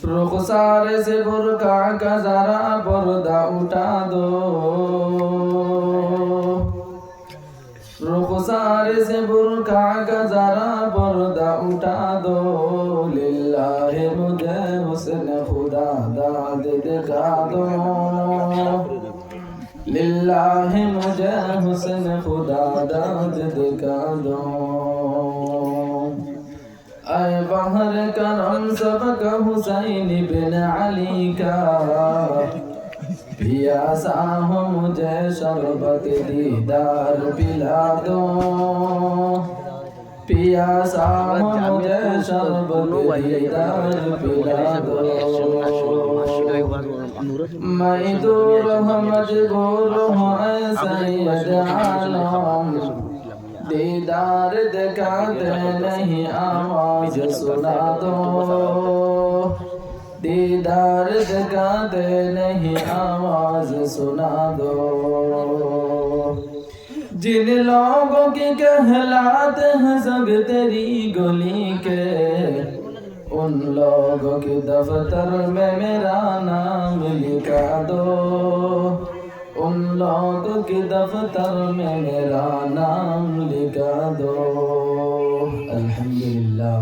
रुखसार से बुरका का जरा पर्दा उठा दो, रुखसार से बुरका का जरा पर्दा उठा दो। लिल्लाह मुझे हुस्न खुदा दाद दिखा दो, लिल्लाह मुझे हुस्न खुदा दाद दिखा दो। ऐ बहर करम सबक हुसैन बिन अली का, पियासा हो मुझे शरबत दीदार पिला दो, पियासा हो मुझे शरबत दीदार पिला दो। मैं दूर हूँ मजबूर हूँ ऐ सैयद आलम, दीदार दिखाते नहीं आवाज सुना दो, दीदार दिखाते नहीं आवाज सुना दो। जिन लोगों की कहलाते हैं सब तेरी गली के, उन लोगों के दफ्तर में मेरा नाम लिखा दो, उन लोगों के दफ्तर में मेरा नाम लिखा दो। अल्हम्दुलिल्लाह।